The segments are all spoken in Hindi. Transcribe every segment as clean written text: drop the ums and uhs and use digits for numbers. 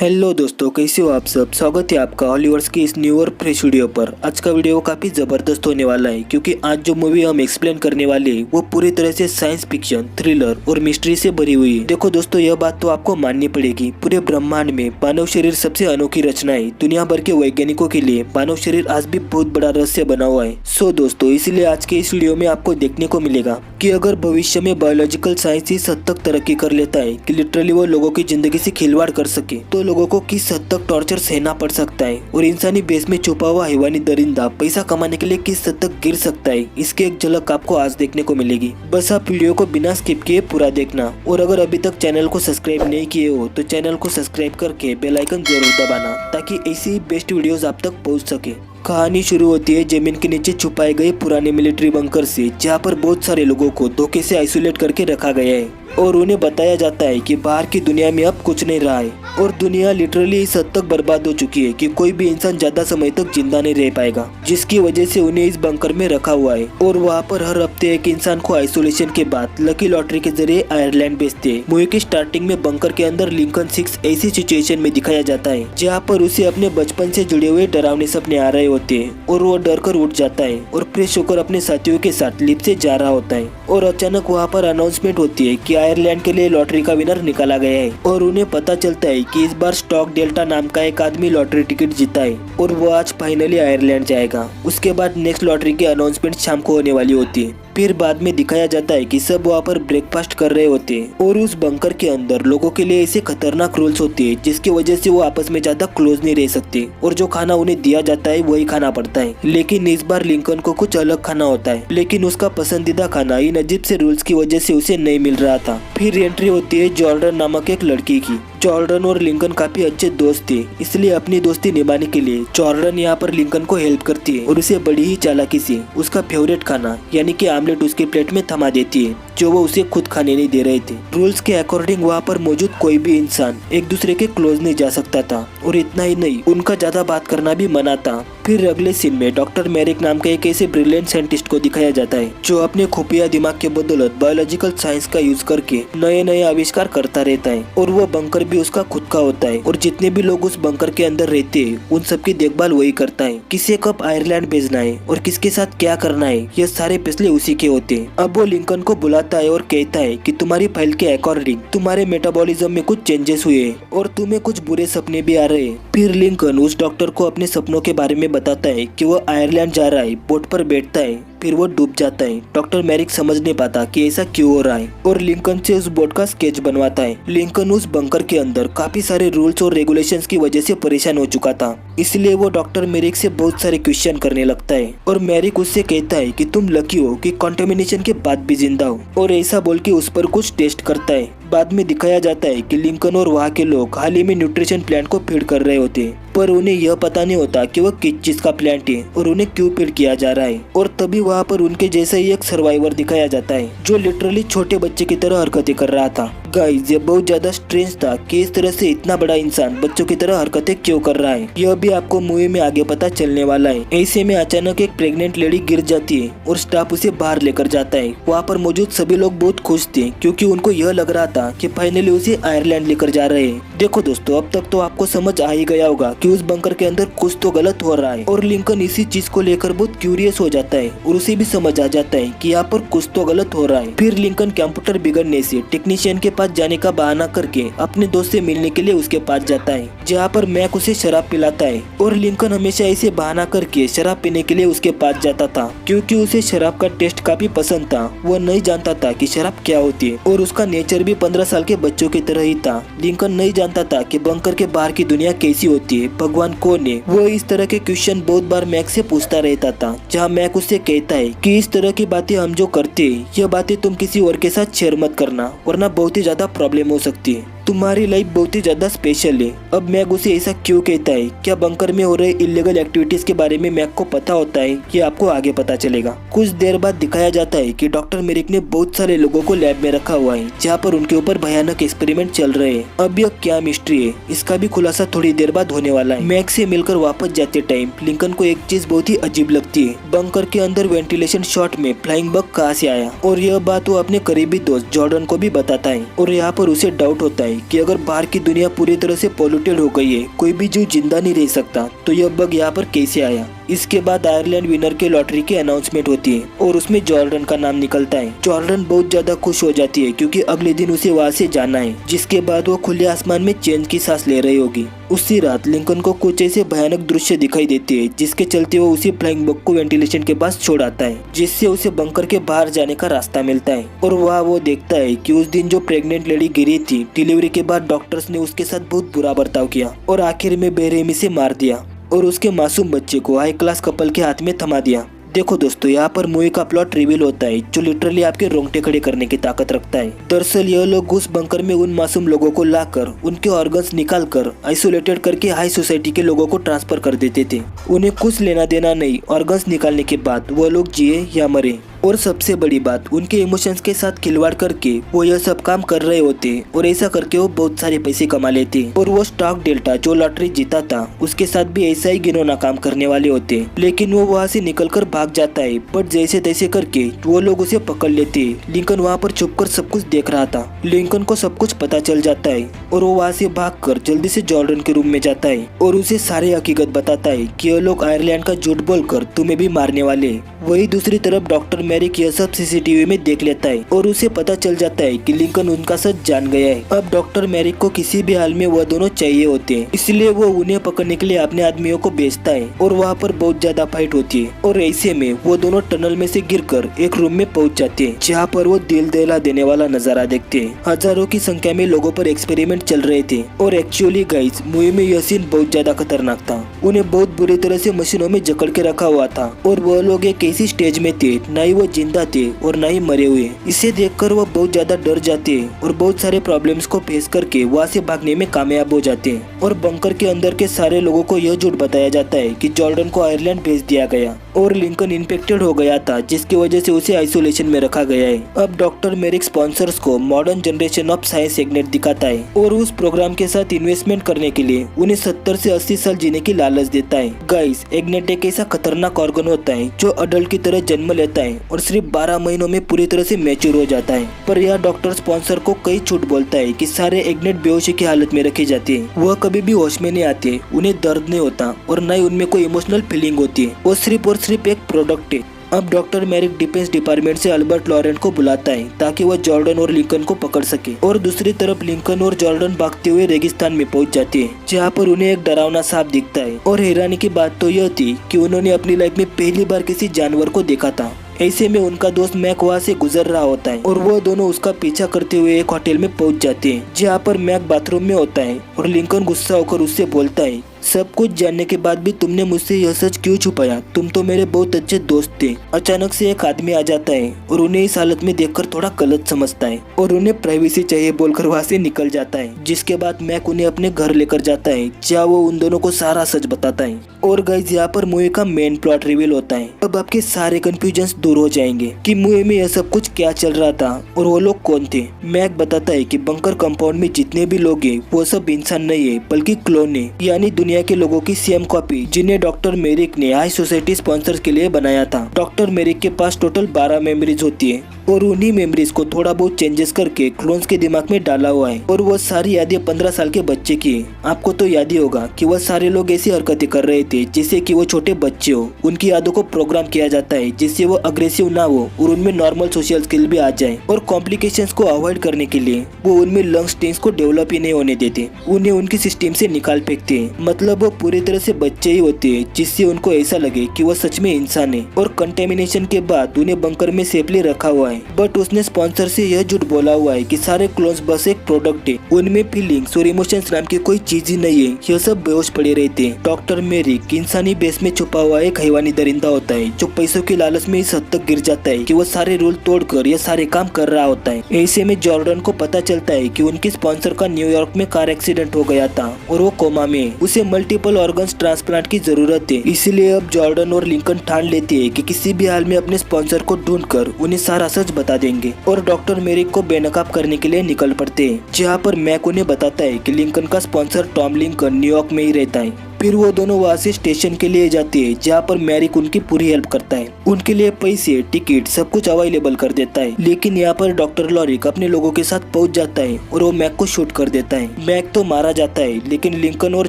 हेलो दोस्तों, कैसे हो आप सब। स्वागत है आपका हॉलीवुड्स की इस न्यू और फ्रेश वीडियो पर। आज का वीडियो काफी जबरदस्त होने वाला है क्योंकि आज जो मूवी हम एक्सप्लेन करने वाले हैं वो पूरी तरह से साइंस फिक्शन, थ्रिलर और मिस्ट्री से भरी हुई है। देखो दोस्तों, यह बात तो आपको माननी पड़ेगी, पूरे ब्रह्मांड में मानव शरीर सबसे अनोखी रचना है। दुनिया भर के वैज्ञानिकों के लिए मानव शरीर आज भी बहुत बड़ा रहस्य बना हुआ है। सो दोस्तों, इसलिए आज के इस वीडियो में आपको देखने को मिलेगा कि अगर भविष्य में बायोलॉजिकल साइंस इस हद तक तरक्की कर लेता है कि लिटरली वो लोगों की जिंदगी से खिलवाड़ कर सके, तो लोगों को किस हद तक टॉर्चर सहना पड़ सकता है और इंसानी बेस में छुपा हुआ हैवानी दरिंदा पैसा कमाने के लिए किस हद तक गिर सकता है, इसकी एक झलक आपको आज देखने को मिलेगी। बस आप वीडियो को बिना स्किप किए पूरा देखना और अगर अभी तक चैनल को सब्सक्राइब नहीं किए हो तो चैनल को सब्सक्राइब करके बेल आइकन जरूर दबाना ताकि ऐसी ही बेस्ट वीडियोस आप तक पहुंच सके। कहानी शुरू होती है जमीन के नीचे छुपाए गए पुराने मिलिट्री बंकर से, जहां पर बहुत सारे लोगों को धोखे से आइसोलेट करके रखा गया है और उन्हें बताया जाता है कि बाहर की दुनिया में अब कुछ नहीं रहा है और दुनिया लिटरली इस हद तक बर्बाद हो चुकी है कि कोई भी इंसान ज्यादा समय तक जिंदा नहीं रह पाएगा, जिसकी वजह से उन्हें इस बंकर में रखा हुआ है। और वहाँ पर हर हफ्ते एक इंसान को आइसोलेशन के बाद लकी लॉटरी के जरिए आयरलैंड भेजते हैं। मूवी की स्टार्टिंग में बंकर के अंदर लिंकन 6 ऐसी सिचुएशन में दिखाया जाता है जहाँ पर उसे अपने बचपन से जुड़े हुए डरावने सपने आ रहे होते हैं और वो डर कर उठ जाता है और फ्रेश होकर अपने साथियों के साथ लिफ्ट से जा रहा होता है और अचानक वहाँ पर अनाउंसमेंट होती है कि आयरलैंड के लिए लॉटरी का विनर निकाला गया है और उन्हें पता चलता है कि इस बार स्टॉक डेल्टा नाम का एक आदमी लॉटरी टिकट जीता है और वो आज फाइनली आयरलैंड जाएगा। उसके बाद नेक्स्ट लॉटरी की अनाउंसमेंट शाम को होने वाली होती है। फिर बाद में दिखाया जाता है कि सब वहाँ पर ब्रेकफास्ट कर रहे होते हैं और उस बंकर के अंदर लोगों के लिए ऐसे खतरनाक रूल्स होते हैं जिसकी वजह से वो आपस में ज्यादा क्लोज नहीं रह सकते और जो खाना उन्हें दिया जाता है वही खाना पड़ता है। लेकिन इस बार लिंकन को कुछ अलग खाना होता है, लेकिन उसका पसंदीदा खाना इन अजीब से रूल्स की वजह से उसे नहीं मिल रहा था। फिर एंट्री होती है जॉर्डन नामक एक लड़की की। जॉर्डन और लिंकन काफी अच्छे दोस्त थे, इसलिए अपनी दोस्ती निभाने के लिए जॉर्डन यहाँ पर लिंकन को हेल्प करती है और उसे बड़ी ही चालाकी से उसका फेवरेट खाना यानी कि आमलेट उसके प्लेट में थमा देती है जो वो उसे खुद खाने नहीं दे रहे थे। रूल्स के अकॉर्डिंग वहाँ पर मौजूद कोई भी इंसान एक दूसरे के क्लोज नहीं जा सकता था और इतना ही नहीं, उनका ज्यादा बात करना भी मना था। फिर अगले सीन में डॉक्टर मैरिक नाम का एक ऐसे ब्रिलियंट साइंटिस्ट को दिखाया जाता है जो अपने खुफिया दिमाग के बदौलत बायोलॉजिकल साइंस का यूज करके नए नए आविष्कार करता रहता है और वो बंकर भी उसका खुद का होता है और जितने भी लोग उस बंकर के अंदर रहते हैं उन सबकी देखभाल वही करता है। किसे कब आयरलैंड भेजना है और किसके साथ क्या करना है ये सारे फैसले उसी के होते हैं। अब वो लिंकन को बुलाता है और कहता है कि तुम्हारी फाइल के अकॉर्डिंग तुम्हारे मेटाबॉलिज्म में कुछ चेंजेस हुए हैं और तुम्हें कुछ बुरे सपने भी आ रहे हैं। फिर लिंकन उस डॉक्टर को अपने सपनों के बारे में बताता है कि वो आयरलैंड जा रहा है, बोट पर बैठता है, फिर वो डूब जाता है। डॉक्टर मैरिक समझ नहीं पाता कि ऐसा क्यों हो रहा है और लिंकन से उस बोट का स्केच बनवाता है। लिंकन उस बंकर के अंदर काफी सारे रूल्स और रेगुलेशंस की वजह से परेशान हो चुका था, इसलिए वो डॉक्टर मैरिक से बहुत सारे क्वेश्चन करने लगता है और मैरिक उससे कहता है कि तुम लकी हो कि कंटामिनेशन के बाद भी जिंदा हो और ऐसा बोल के उस पर कुछ टेस्ट करता है। बाद में दिखाया जाता है कि लिंकन और वहाँ के लोग हाल ही में न्यूट्रिशन प्लांट को फीड कर रहे होते हैं, पर उन्हें यह पता नहीं होता कि वह किस चीज का प्लांट है और उन्हें क्यों फीड किया जा रहा है। और तभी वहाँ पर उनके जैसा ही एक सर्वाइवर दिखाया जाता है जो लिटरली छोटे बच्चे की तरह हरकतें कर रहा था। गाइस, ये बहुत ज्यादा स्ट्रेंज था कि इस तरह से इतना बड़ा इंसान बच्चों की तरह हरकतें क्यों कर रहा है। यह भी आपको मूवी में आगे पता चलने वाला है। ऐसे में अचानक एक प्रेग्नेंट लेडी गिर जाती है और स्टाफ उसे बाहर लेकर जाता है। वहाँ पर मौजूद सभी लोग बहुत खुश थे क्योंकि उनको यह लग रहा था कि फाइनली उसे आयरलैंड लेकर जा रहे हैं। देखो दोस्तों, अब तक तो आपको समझ आ ही गया होगा कि उस बंकर के अंदर कुछ तो गलत हो रहा है और लिंकन इसी चीज को लेकर बहुत क्यूरियस हो जाता है और उसे भी समझ आ जाता है कि यहाँ पर कुछ तो गलत हो रहा है। फिर लिंकन कंप्यूटर बिगड़ने से टेक्नीशियन के पास जाने का बहाना करके अपने दोस्त से मिलने के लिए उसके पास जाता है, जहाँ पर मैक उसे शराब पिलाता है और लिंकन हमेशा ऐसे बहाना करके शराब पीने के लिए उसके पास जाता था क्योंकि उसे शराब का टेस्ट काफी पसंद था। वो नहीं जानता था कि शराब क्या होती है और उसका नेचर भी 15 साल के बच्चों की तरह ही था। लिंकन नहीं जानता था कि बंकर के बाहर की दुनिया कैसी होती है, भगवान कौन है। वो इस तरह के क्वेश्चन बहुत बार मैक से पूछता रहता था, जहाँ मैक उससे कहता है कि इस तरह की बातें हम जो करते हैं यह बातें तुम किसी और के साथ शेयर मत करना वरना बहुत ही ज्यादा प्रॉब्लम हो सकती है, तुम्हारी लाइफ बहुत ही ज्यादा स्पेशल है। अब मैक उसे ऐसा क्यों कहता है, क्या बंकर में हो रहे इलीगल एक्टिविटीज के बारे में मैक को पता होता है, ये आपको आगे पता चलेगा। कुछ देर बाद दिखाया जाता है कि डॉक्टर मैरिक ने बहुत सारे लोगों को लैब में रखा हुआ है जहाँ पर उनके ऊपर भयानक एक्सपेरिमेंट चल रहे हैं। अब यह क्या मिस्ट्री है इसका भी खुलासा थोड़ी देर बाद होने वाला है। मैक से मिलकर वापस जाते टाइम लिंकन को एक चीज बहुत ही अजीब लगती है, बंकर के अंदर वेंटिलेशन शॉट में फ्लाइंग बग कहाँ से आया और यह बात वो अपने करीबी दोस्त जॉर्डन को भी बताता है और यहाँ पर उसे डाउट होता है है कि अगर बाहर की दुनिया पूरी तरह से पोल्यूटेड हो गई है, कोई भी जीव जिंदा नहीं रह सकता, तो यह बग यहाँ पर कैसे आया। इसके बाद आयरलैंड विनर के लॉटरी की अनाउंसमेंट होती है और उसमें जॉर्डन का नाम निकलता है। जॉर्डन बहुत ज्यादा खुश हो जाती है क्योंकि अगले दिन उसे वहाँ से जाना है, जिसके बाद वो खुले आसमान में चैन की सांस ले रही होगी। उसी रात लिंकन को कुछ ऐसे भयानक दृश्य दिखाई देते हैं, जिसके चलते वो उसी फ्लाइंग बग को वेंटिलेशन के पास छोड़ आता है, जिससे उसे बंकर के बाहर जाने का रास्ता मिलता है। और वहाँ वो देखता है कि उस दिन जो प्रेग्नेंट लेडी गिरी थी, डिलीवरी के बाद डॉक्टर्स ने उसके साथ बहुत बुरा बर्ताव किया और आखिर में बेरहमी से मार दिया और उसके मासूम बच्चे को हाई क्लास कपल के हाथ में थमा दिया। देखो दोस्तों, यहाँ पर मूवी का प्लॉट रिवील होता है जो लिटरली आपके रोंगटे खड़े करने की ताकत रखता है। दरअसल यह लोग उस बंकर में उन मासूम लोगों को लाकर उनके ऑर्गन्स निकाल कर आइसोलेटेड करके हाई सोसाइटी के लोगों को ट्रांसफर कर देते थे। उन्हें कुछ लेना देना नहीं, ऑर्गन्स निकालने के बाद वो लोग जिए या मरे। और सबसे बड़ी बात, उनके इमोशंस के साथ खिलवाड़ करके वो यह सब काम कर रहे होते और ऐसा करके वो बहुत सारे पैसे कमा लेते। और वो स्टॉक डेल्टा जो लॉटरी जीता था, उसके साथ भी ऐसा ही घिनौना काम करने वाले होते, लेकिन वो वहाँ से निकलकर भाग जाता है। बट जैसे तैसे करके वो लोग उसे पकड़ लेते। लिंकन वहाँ पर छुपकर सब कुछ देख रहा था। लिंकन को सब कुछ पता चल जाता है और वो वहाँ से भागकर जल्दी से जॉर्डन के रूम में जाता है और उसे सारी हकीकत बताता है कि ये लोग आयरलैंड का झूठ बोलकर तुम्हें भी मारने वाले। वही दूसरी तरफ डॉक्टर मैरिक यह सब सीसीटीवी में देख लेता है और उसे पता चल जाता है कि लिंकन उनका सच जान गया है। अब डॉक्टर मैरिक को किसी भी हाल में वह दोनों चाहिए होते हैं, इसलिए वो उन्हें पकड़ने के लिए अपने आदमियों को भेजता है और वहाँ पर बहुत ज्यादा फाइट होती है। और ऐसे में वो दोनों टनल में से गिरकर एक रूम में पहुंच जाते हैं, जहाँ पर वो दिल दहला देने वाला नजारा देखते हैं। हजारों की संख्या में लोगों पर एक्सपेरिमेंट चल रहे थे और एक्चुअली गाइस, मूवी में यह सीन बहुत ज्यादा खतरनाक था। उन्हें बहुत बुरी तरह से मशीनों में जकड़ के रखा हुआ था और वह लोग एक ऐसी स्टेज में थे, न ही वो जिंदा थे और न ही मरे हुए। इसे देखकर वो बहुत ज्यादा डर जाते हैं और बहुत सारे प्रॉब्लम्स को फेस करके वहाँ से भागने में कामयाब हो जाते हैं। और बंकर के अंदर के सारे लोगों को यह झूठ बताया जाता है कि जॉर्डन को आयरलैंड भेज दिया गया और लिंकन इन्फेक्टेड हो गया था, जिसकी वजह से उसे आइसोलेशन में रखा गया है। अब डॉक्टर मैरिक स्पॉन्सर्स को मॉडर्न जनरेशन ऑफ साइंस एग्नेट दिखाता है और उस प्रोग्राम के साथ इन्वेस्टमेंट करने के लिए उन्हें 70 से 80 साल जीने की लालच देता है। गाइस, एग्नेट एक ऐसा खतरनाक ऑर्गन होता है जो अडल्ट की तरह जन्म लेता है और सिर्फ 12 महीनों में पूरी तरह से मैच्योर हो जाता है। पर यह डॉक्टर स्पॉन्सर को कई झूठ बोलता है कि सारे एग्नेट बेहोशी की हालत में रखे जाते हैं। वह कभी भी होश में नहीं आते, उन्हें दर्द नहीं होता और न ही उनमें कोई इमोशनल फीलिंग होती है। वो सिर्फ और सिर्फ एक प्रोडक्ट है। अब डॉक्टर मैरिक डिफेंस डिपार्टमेंट से अल्बर्ट लॉरेंट को बुलाता है ताकि वह जॉर्डन और लिंकन को पकड़ सके। और दूसरी तरफ लिंकन और जॉर्डन भागते हुए रेगिस्तान में पहुंच जाते हैं, जहां पर उन्हें एक डरावना सांप दिखता है। और हैरानी की बात तो यह थी कि उन्होंने अपनी लाइफ में पहली बार किसी जानवर को देखा था। ऐसे में उनका दोस्त मैक वहाँ से गुजर रहा होता है और वो दोनों उसका पीछा करते हुए एक होटल में पहुंच जाते हैं, जहाँ पर मैक बाथरूम में होता है और लिंकन गुस्सा होकर उससे बोलता है, सब कुछ जानने के बाद भी तुमने मुझसे यह सच क्यों छुपाया? तुम तो मेरे बहुत अच्छे दोस्त थे। अचानक से एक आदमी आ जाता है और उन्हें इस हालत में देखकर थोड़ा गलत समझता है और उन्हें प्राइवेसी चाहिए बोलकर वहाँ से निकल जाता है। जिसके बाद मैक उन्हें अपने घर लेकर जाता है, जहाँ वो उन दोनों को सारा सच बताता है। और गाइस, यहाँ पर मूवी का मेन प्लॉट रिवील होता है। अब आपके सारे कंफ्यूजन दूर हो जाएंगे कि मूवी में यह सब कुछ क्या चल रहा था और वो लोग कौन थे। मैक बताता है कि बंकर कंपाउंड में जितने भी लोग हैं वो सब इंसान नहीं है बल्कि क्लोन है, यानी दुनिया के लोगों की सेम कॉपी, जिन्हें डॉक्टर मैरिक ने हाई सोसाइटी स्पॉन्सर्स के लिए बनाया था। डॉक्टर मैरिक के पास टोटल 12 मेमोरीज होती है और उन्हीं मेमोरीज को थोड़ा बहुत चेंजेस करके क्लोन्स के दिमाग में डाला हुआ है और वो सारी यादें 15 साल के बच्चे की है। आपको तो याद ही होगा कि वह सारे लोग ऐसी हरकतें कर रहे थे जिससे कि वो छोटे बच्चे हो। उनकी यादों को प्रोग्राम किया जाता है जिससे वो अग्रेसिव ना हो और उनमें नॉर्मल सोशल स्किल भी आ जाए। और कॉम्प्लिकेशंस को अवॉइड करने के लिए वो उनमें लंग स्टेन्स को डेवलप ही नहीं होने देते, उन्हें उनकी सिस्टम से निकाल फेंकते हैं। मतलब वो पूरी तरह से बच्चे ही होते हैं, जिससे उनको ऐसा लगे कि वो सच में इंसान है। और कंटेमिनेशन के बाद उन्हें बंकर में सेफली रखा हुआ है। बट उसने स्पॉन्सर से यह झूठ बोला हुआ है कि सारे क्लोन्स बस एक प्रोडक्ट है, उनमें फीलिंग्स और इमोशंस नाम की कोई चीज ही नहीं है, यह सब बेहोश पड़े रहते हैं। डॉक्टर मैरिक इंसानी बेस में छुपा हुआ एक हैवानी दरिंदा होता है जो पैसों की लालच में इस हद तक गिर जाता है कि वो सारे रूल तोड़कर ये सारे काम कर रहा होता है। ऐसे में जॉर्डन को पता चलता है कि उनके स्पॉन्सर का न्यूयॉर्क में कार एक्सीडेंट हो गया था और वो कोमा में है, उसे मल्टीपल ऑर्गन्स ट्रांसप्लांट की जरूरत है। इसलिए अब जॉर्डन और लिंकन ठान लेते हैं कि किसी भी हाल में अपने स्पॉन्सर को ढूंढकर उन्हें सारा सच बता देंगे और डॉक्टर मैरिक को बेनकाब करने के लिए निकल पड़ते हैं, जहाँ पर मैक उन्हें बताता है कि लिंकन का स्पॉन्सर टॉम लिंकन न्यूयॉर्क में ही रहता है। फिर वो दोनों वहाँ से स्टेशन के लिए जाते हैं जहाँ पर मैरिक उनकी पूरी हेल्प करता है। उनके लिए पैसे, टिकट सब कुछ अवेलेबल कर देता है। लेकिन यहाँ पर डॉक्टर लॉरिक अपने लोगों के साथ पहुंच जाता है और वो मैक को शूट कर देता है। मैक तो मारा जाता है, लेकिन लिंकन और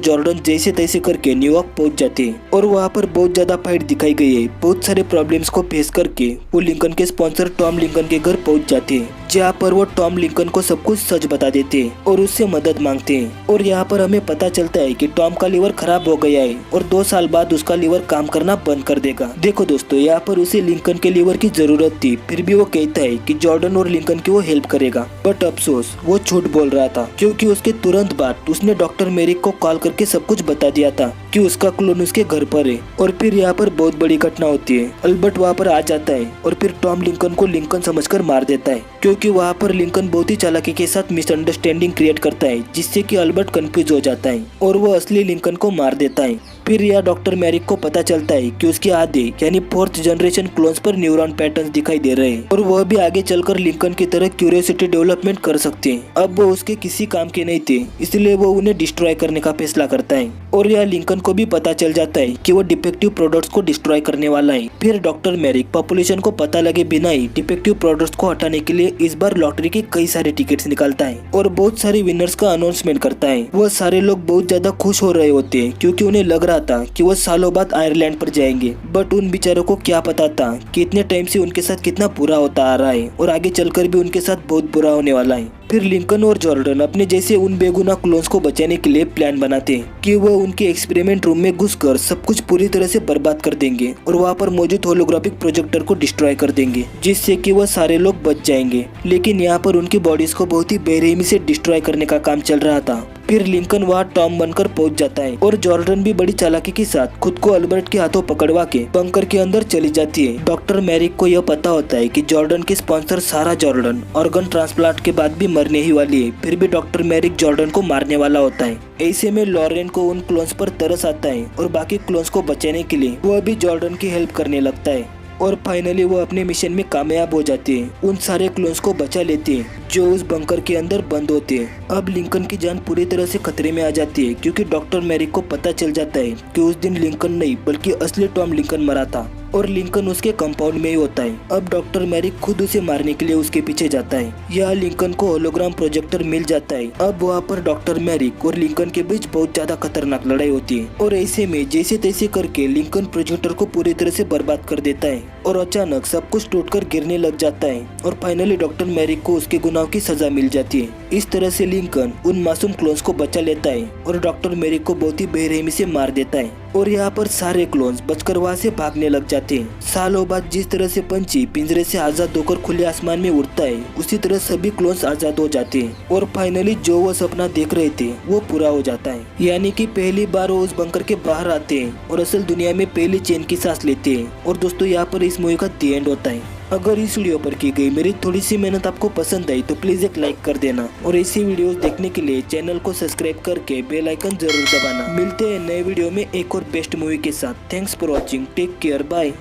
जॉर्डन जैसे तैसे करके न्यूयॉर्क पहुंच जाते हैं और वहाँ पर बहुत ज्यादा फाइट दिखाई गई है। बहुत सारे प्रॉब्लम्स को फेस करके वो लिंकन के स्पॉन्सर टॉम लिंकन के घर पहुंच जाते हैं, जहाँ पर वो टॉम लिंकन को सब कुछ सच बता देते हैं और उससे मदद मांगते हैं। और यहाँ पर हमें पता चलता है कि टॉम का लीवर खराब हो गया है और 2 साल बाद उसका लीवर काम करना बंद कर देगा। देखो दोस्तों, यहाँ पर उसे लिंकन के लीवर की जरूरत थी, फिर भी वो कहता है कि जॉर्डन और लिंकन की वो हेल्प करेगा। बट अफसोस वो झूठ बोल रहा था, क्योंकि उसके तुरंत बाद उसने डॉक्टर मैरिक को कॉल करके सब कुछ बता दिया था कि उसका क्लोन उसके घर पर है। और फिर यहाँ पर बहुत बड़ी घटना होती है। अल्बर्ट वहाँ पर आ जाता है और फिर टॉम लिंकन को लिंकन समझकर मार देता है, क्योंकि वहाँ पर लिंकन बहुत ही चालाकी के साथ मिसअंडरस्टैंडिंग क्रिएट करता है, जिससे कि अल्बर्ट कंफ्यूज हो जाता है और वो असली लिंकन को मार देता है। फिर यह डॉक्टर मैरिक को पता चलता है कि उसके आधे यानी 4th जनरेशन क्लोन्स पर न्यूरॉन पैटर्न्स दिखाई दे रहे हैं और वह भी आगे चलकर लिंकन की तरह क्यूरियोसिटी डेवलपमेंट कर सकते हैं। अब वो उसके किसी काम के नहीं थे, इसलिए वो उन्हें डिस्ट्रॉय करने का फैसला करता है। और यह लिंकन को भी पता चल जाता है कि वो डिफेक्टिव प्रोडक्ट्स को डिस्ट्रॉय करने वाला है। फिर डॉक्टर मैरिक पॉपुलेशन को पता लगे बिना ही डिफेक्टिव प्रोडक्ट्स को हटाने के लिए इस बार लॉटरी के कई सारे टिकट्स निकालता है और बहुत सारे विनर्स का अनाउंसमेंट करता है। वह सारे लोग बहुत ज्यादा खुश हो रहे होते हैं, क्योंकि उन्हें लग रहा था कि वो सालों बाद आयरलैंड पर जाएंगे। बट उन बेचारों को क्या पता था कि इतने टाइम से उनके साथ कितना बुरा होता आ रहा है और आगे चलकर भी उनके साथ बहुत बुरा होने वाला है। फिर लिंकन और जॉर्डन अपने जैसे उन बेगुनाह क्लोन्स को बचाने के लिए प्लान बनाते हैं कि वह उनके एक्सपेरिमेंट रूम में घुसकर सब कुछ पूरी तरह से बर्बाद कर देंगे और वहाँ पर मौजूद होलोग्राफिक प्रोजेक्टर को डिस्ट्रॉय कर देंगे, जिससे कि वह सारे लोग बच जाएंगे। लेकिन यहाँ पर उनकी बॉडीज को बहुत ही बेरहमी से डिस्ट्रॉय करने का काम चल रहा था। फिर लिंकन वहाँ टॉम बनकर पहुंच जाता है और जॉर्डन भी बड़ी चालाकी के साथ खुद को अल्बर्ट के हाथों पकड़वा के बंकर के अंदर चली जाती है। डॉक्टर मैरिक को यह पता होता है कि जॉर्डन के स्पॉन्सर सारा जॉर्डन ऑर्गन ट्रांसप्लांट के बाद भी मरने ही वाली है, फिर भी डॉक्टर मैरिक जॉर्डन को मारने वाला होता है। ऐसे में लॉरेन को उन क्लोन्स पर तरस आता है और बाकी क्लोन्स को बचाने के लिए वह भी जॉर्डन की हेल्प करने लगता है और फाइनली वो अपने मिशन में कामयाब हो जाते हैं। उन सारे क्लोन्स को बचा लेते हैं जो उस बंकर के अंदर बंद होते हैं। अब लिंकन की जान पूरी तरह से खतरे में आ जाती है, क्योंकि डॉक्टर मैरिक को पता चल जाता है कि उस दिन लिंकन नहीं बल्कि असली टॉम लिंकन मरा था और लिंकन उसके कंपाउंड में ही होता है। अब डॉक्टर मैरिक खुद उसे मारने के लिए उसके पीछे जाता है। यहाँ लिंकन को होलोग्राम प्रोजेक्टर मिल जाता है। अब वहाँ पर डॉक्टर मैरिक और लिंकन के बीच बहुत ज्यादा खतरनाक लड़ाई होती है और ऐसे में जैसे तैसे करके लिंकन प्रोजेक्टर को पूरी तरह से बर्बाद कर देता है और अचानक सब कुछ टूटकर गिरने लग जाता है और फाइनली डॉक्टर मैरिक को उसके गुनाहों की सजा मिल जाती है। इस तरह से लिंकन उन मासूम क्लोन्स को बचा लेता है और डॉक्टर मैरिक को बहुत ही बेरहमी से मार देता है और यहाँ पर सारे क्लोन्स बचकर वहाँ से भागने लग जाते हैं। सालों बाद जिस तरह से पंछी पिंजरे से आजाद होकर खुले आसमान में उड़ता है, उसी तरह सभी क्लोन्स आजाद हो जाते हैं और फाइनली जो वो सपना देख रहे थे वो पूरा हो जाता है। यानी कि पहली बार वो उस बंकर के बाहर आते हैं और असल दुनिया में पहली चैन की सांस लेते हैं। और दोस्तों, यहाँ पर इस मूवी का दी एंड होता है। अगर इस वीडियो पर की गई मेरी थोड़ी सी मेहनत आपको पसंद आई तो प्लीज एक लाइक कर देना और ऐसी वीडियोस देखने के लिए चैनल को सब्सक्राइब करके बेल आइकन जरूर दबाना। मिलते हैं नए वीडियो में एक और बेस्ट मूवी के साथ। Thanks for watching, take care, bye.